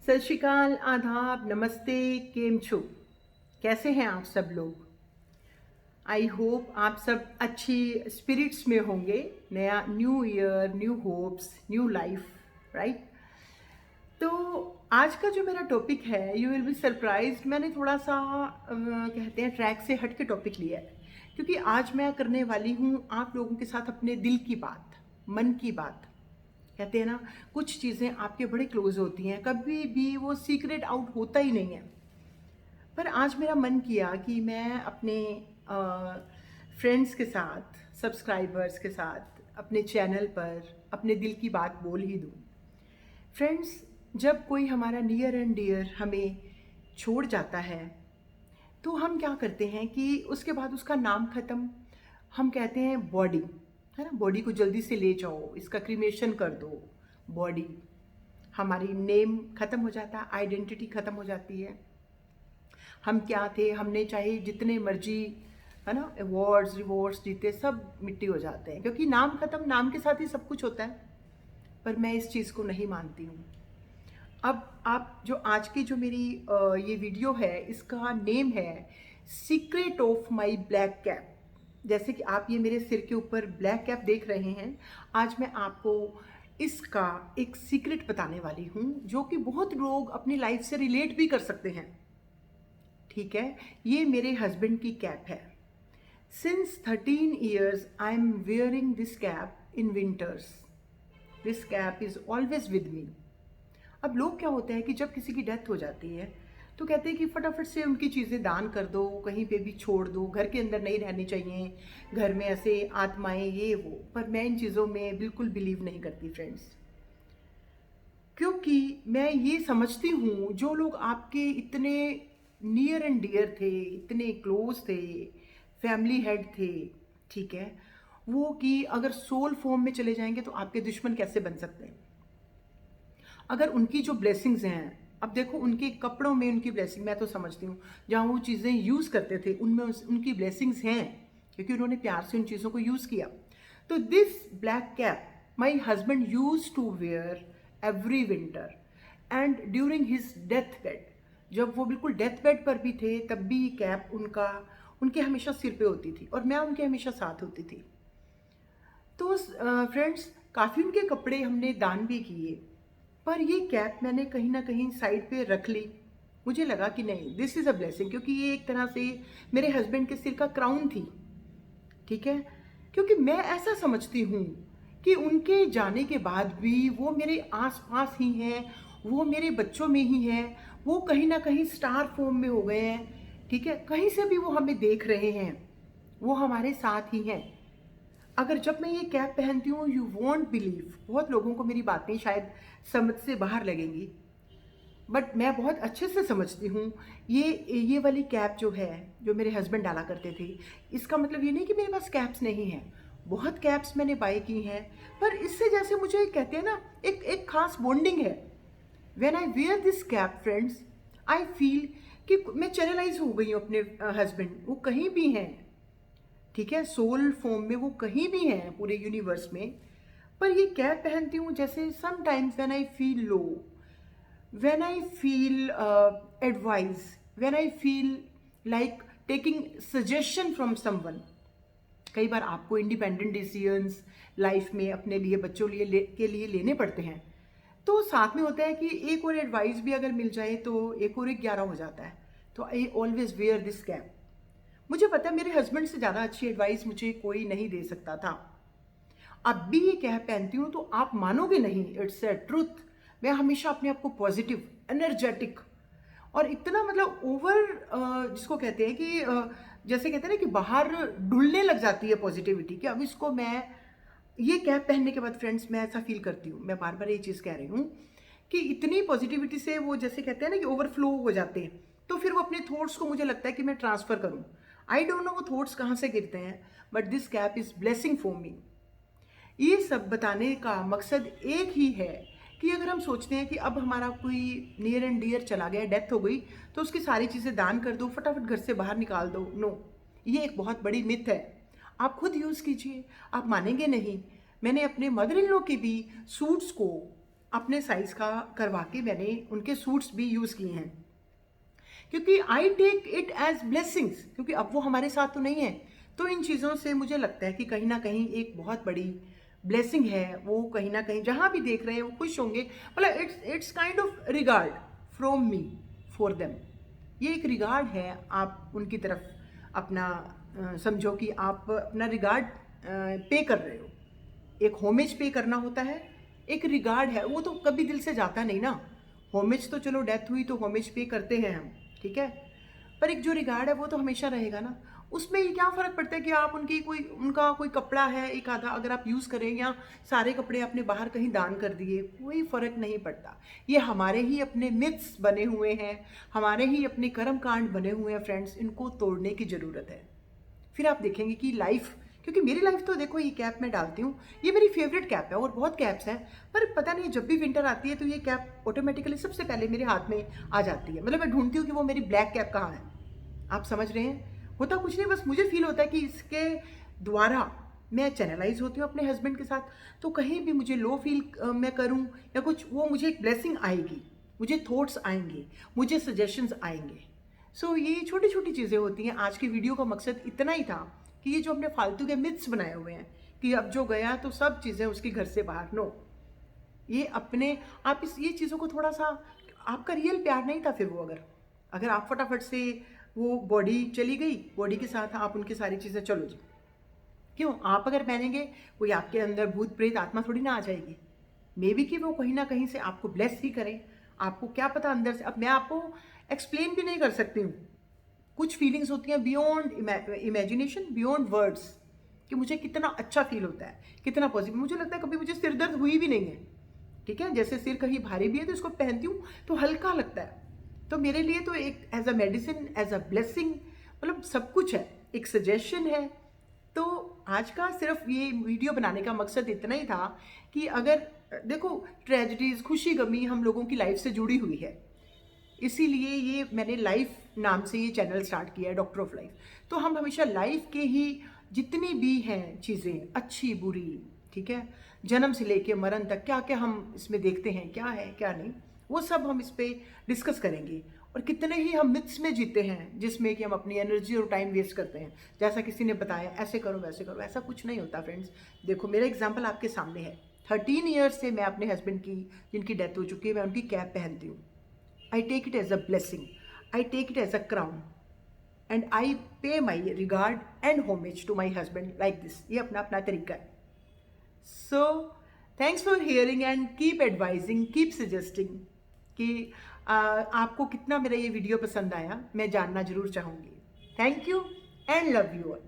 सत श्रीकाल, आदाब, नमस्ते, केम छो। कैसे हैं आप सब लोग? आई होप आप सब अच्छी स्पिरिट्स में होंगे। नया new year, new hopes, new life, right? तो आज का जो मेरा टॉपिक है, यू विल बी सरप्राइज्ड। मैंने थोड़ा सा कहते हैं ट्रैक से हट के टॉपिक लिया है, क्योंकि आज मैं करने वाली हूँ आप लोगों के साथ अपने दिल की बात, मन की बात। कहते हैं ना, कुछ चीज़ें आपके बड़े क्लोज होती हैं, कभी भी वो सीक्रेट आउट होता ही नहीं है। पर आज मेरा मन किया कि मैं अपने फ्रेंड्स के साथ, सब्सक्राइबर्स के साथ, अपने चैनल पर अपने दिल की बात बोल ही दूँ। फ्रेंड्स, जब कोई हमारा नियर एंड डियर हमें छोड़ जाता है, तो हम क्या करते हैं कि उसके बाद उसका नाम ख़त्म, हम कहते हैं बॉडी, है ना, बॉडी को जल्दी से ले जाओ, इसका क्रीमेशन कर दो। बॉडी, हमारी नेम ख़त्म हो जाता है, आइडेंटिटी ख़त्म हो जाती है। हम क्या थे, हमने चाहे जितने मर्जी, है ना, अवार्ड्स रिवॉर्ड्स जीते, सब मिट्टी हो जाते हैं, क्योंकि नाम ख़त्म, नाम के साथ ही सब कुछ होता है। पर मैं इस चीज़ को नहीं मानती हूँ। अब आप जो आज की जो मेरी ये वीडियो है, इसका नेम है secret of my black cap. जैसे कि आप ये मेरे सिर के ऊपर ब्लैक कैप देख रहे हैं, आज मैं आपको इसका एक सीक्रेट बताने वाली हूँ, जो कि बहुत लोग अपनी लाइफ से रिलेट भी कर सकते हैं। ठीक है, ये मेरे हस्बैंड की कैप है। Since 13 years I am wearing this cap in winters. This cap is always with me. अब लोग क्या होता है कि जब किसी की डेथ हो जाती है, तो कहते हैं कि फटाफट से उनकी चीज़ें दान कर दो, कहीं पे भी छोड़ दो, घर के अंदर नहीं रहनी चाहिए, घर में ऐसे आत्माएं ये वो। पर मैं इन चीज़ों में बिल्कुल बिलीव नहीं करती फ्रेंड्स, क्योंकि मैं ये समझती हूँ जो लोग आपके इतने नियर एंड डियर थे, इतने क्लोज थे, फैमिली हेड थे, ठीक है, वो कि अगर सोल फॉर्म में चले जाएंगे तो आपके दुश्मन कैसे बन सकते हैं? अगर उनकी जो ब्लेसिंग्स हैं, अब देखो उनके कपड़ों में उनकी ब्लेसिंग, मैं तो समझती हूँ जहाँ वो चीज़ें यूज़ करते थे उनमें उनकी ब्लेसिंग्स हैं, क्योंकि उन्होंने प्यार से उन चीज़ों को यूज़ किया। तो this black cap my husband use to wear every winter and during his death bed. जब वो बिल्कुल डेथ बेड पर भी थे, तब भी कैप उनका उनके हमेशा सिर पे होती थी, और मैं उनके हमेशा साथ होती थी। तो फ्रेंड्स, काफ़ी उनके कपड़े हमने दान भी किए, पर ये कैप मैंने कहीं ना कहीं साइड पे रख ली। मुझे लगा कि नहीं, दिस इज़ अ ब्लेसिंग, क्योंकि ये एक तरह से मेरे हस्बैंड के सिर का क्राउन थी। ठीक है, क्योंकि मैं ऐसा समझती हूँ कि उनके जाने के बाद भी वो मेरे आसपास ही हैं, वो मेरे बच्चों में ही हैं, वो कहीं ना कहीं स्टार फॉर्म में हो गए हैं। ठीक है, कहीं से भी वो हमें देख रहे हैं, वो हमारे साथ ही हैं। अगर जब मैं ये कैप पहनती हूँ, यू वॉन्ट बिलीव, बहुत लोगों को मेरी बातें शायद समझ से बाहर लगेंगी, बट मैं बहुत अच्छे से समझती हूँ। ये वाली कैप जो है, जो मेरे हस्बैंड डाला करते थे, इसका मतलब ये नहीं कि मेरे पास कैप्स नहीं हैं, बहुत कैप्स मैंने बाय की हैं। पर इससे जैसे मुझे कहते हैं ना, एक एक खास बॉन्डिंग है। When I wear this cap friends, I feel कि मैं चैनलाइज हो गई हूँ अपने हस्बैंड, वो कहीं भी हैं, ठीक है, सोल फॉर्म में वो कहीं भी हैं पूरे यूनिवर्स में। पर ये कैप पहनती हूँ, जैसे sometimes when I feel low, when I feel advice, when I feel like taking suggestion from someone। कई बार आपको इंडिपेंडेंट डिसीजंस लाइफ में अपने लिए, बच्चों के लिए लेने पड़ते हैं, तो साथ में होता है कि एक और एडवाइस भी अगर मिल जाए तो एक और एक 11 हो जाता है। तो I always wear this cap. मुझे पता है मेरे हस्बैंड से ज़्यादा अच्छी एडवाइस मुझे कोई नहीं दे सकता था। अब भी ये कैप पहनती हूँ तो आप मानोगे नहीं, इट्स अ ट्रुथ। मैं हमेशा अपने आप को पॉजिटिव, एनर्जेटिक और इतना मतलब ओवर, जिसको कहते हैं कि जैसे कहते हैं ना कि बाहर डुलने लग जाती है पॉजिटिविटी, कि अब इसको मैं ये कैप पहनने के बाद फ्रेंड्स मैं ऐसा फील करती हूँ। मैं बार बार ये चीज़ कह रही हूँ कि इतनी पॉजिटिविटी से वो जैसे कहते हैं ना कि ओवरफ्लो हो जाते हैं, तो फिर वो अपने थॉट्स को मुझे लगता है कि मैं ट्रांसफ़र करूँ। आई डोंट नो वो थॉट्स कहाँ से गिरते हैं, but this cap is blessing for me. ये सब बताने का मकसद एक ही है कि अगर हम सोचते हैं कि अब हमारा कोई नियर एंड डियर चला गया, डेथ हो गई, तो उसकी सारी चीज़ें दान कर दो, फटाफट घर से बाहर निकाल दो। नो, ये एक बहुत बड़ी मिथ है। आप खुद यूज़ कीजिए, आप मानेंगे नहीं। मैंने अपने मदर इन लॉ के भी सूट्स को अपने साइज़ का करवा के मैंने उनके सूट्स भी यूज़ किए हैं, क्योंकि I take it as blessings, क्योंकि अब वो हमारे साथ तो नहीं है। तो इन चीज़ों से मुझे लगता है कि कहीं ना कहीं एक बहुत बड़ी ब्लेसिंग है, वो कहीं ना कहीं जहाँ भी देख रहे हैं वो खुश होंगे। मतलब it's kind of regard from me for them. ये एक रिगार्ड है आप उनकी तरफ अपना, समझो कि आप अपना रिगार्ड पे कर रहे हो। एक होमेज पे करना होता है, एक रिगार्ड है, वो तो कभी दिल से जाता नहीं ना। होमेज तो चलो डेथ हुई तो होमेज पे करते हैं हम, ठीक है, पर एक जो रिगार्ड है वो तो हमेशा रहेगा ना। उसमें ये क्या फ़र्क पड़ता है कि आप उनका कोई कपड़ा है एक आधा अगर आप यूज़ करें, या सारे कपड़े आपने बाहर कहीं दान कर दिए, कोई फ़र्क नहीं पड़ता। ये हमारे ही अपने मिथ्स बने हुए हैं, हमारे ही अपने कर्म कांड बने हुए हैं फ्रेंड्स, इनको तोड़ने की ज़रूरत है। फिर आप देखेंगे कि लाइफ, क्योंकि मेरी लाइफ तो देखो, ये कैप मैं डालती हूँ, ये मेरी फेवरेट कैप है, और बहुत कैप्स हैं, पर पता नहीं जब भी विंटर आती है तो ये कैप ऑटोमेटिकली सबसे पहले मेरे हाथ में आ जाती है। मतलब मैं ढूंढती हूँ कि वो मेरी ब्लैक कैप कहाँ है। आप समझ रहे हैं, होता कुछ नहीं, बस मुझे फील होता है कि इसके द्वारा मैं चैनलाइज होती हूँ अपने हस्बैंड के साथ। तो कहीं भी मुझे लो फील मैं करूँ या कुछ, वो मुझे एक ब्लेसिंग आएगी, मुझे थॉट्स आएंगे, मुझे सजेशंस आएंगे। सो ये छोटी छोटी चीज़ें होती हैं। आज की वीडियो का मकसद इतना ही था कि ये जो हमने फालतू के मिथ्स बनाए हुए हैं कि अब जो गया तो सब चीज़ें उसके घर से बाहर, नो, ये अपने आप ये चीज़ों को थोड़ा सा, आपका रियल प्यार नहीं था फिर वो, अगर आप फटाफट से, वो बॉडी चली गई, बॉडी के साथ आप उनकी सारी चीज़ें, चलो जी, क्यों आप अगर पहनेंगे कोई आपके अंदर भूत प्रेत आत्मा थोड़ी ना आ जाएगी। मे बी कि वो कहीं ना कहीं से आपको ब्लेस ही करें, आपको क्या पता अंदर से। अब मैं आपको एक्सप्लेन भी नहीं कर सकती हूँ, कुछ फीलिंग्स होती हैं बियॉन्ड इमेजिनेशन, बियॉन्ड वर्ड्स, कि मुझे कितना अच्छा फील होता है, कितना पॉजिटिव। मुझे लगता है कभी मुझे सिर दर्द हुई भी नहीं है, ठीक है, जैसे सिर कहीं भारी भी है तो इसको पहनती हूँ तो हल्का लगता है। तो मेरे लिए तो एक as a medicine, as a blessing, मतलब सब कुछ है, एक सजेशन है। तो आज का सिर्फ ये वीडियो बनाने का मकसद इतना ही था कि अगर देखो, ट्रेजिडीज, खुशी गमी हम लोगों की लाइफ से जुड़ी हुई है, इसीलिए ये मैंने लाइफ नाम से ये चैनल स्टार्ट किया है, डॉक्टर ऑफ लाइफ। तो हम हमेशा लाइफ के ही जितनी भी हैं चीज़ें, अच्छी बुरी, ठीक है, जन्म से लेके मरण तक क्या क्या हम इसमें देखते हैं, क्या है क्या नहीं, वो सब हम इस पर डिस्कस करेंगे। और कितने ही हम मिथ्स में जीते हैं जिसमें कि हम अपनी एनर्जी और टाइम वेस्ट करते हैं, जैसा किसी ने बताया ऐसे करो वैसे करो, ऐसा कुछ नहीं होता फ्रेंड्स। देखो मेरा एग्जाम्पल आपके सामने है, 13 ईयर्स से मैं अपने हस्बैंड की, जिनकी डेथ हो चुकी है, मैं उनकी कैप पहनती हूँ। I take it as a blessing. I take it as a crown. And I pay my regard and homage to my husband like this. ये अपना अपना तरीका है. So, thanks for hearing and keep advising, keep suggesting कि आपको कितना मेरा ये वीडियो पसंद आया, मैं जानना जरूर चाहूँगी. Thank you and love you all.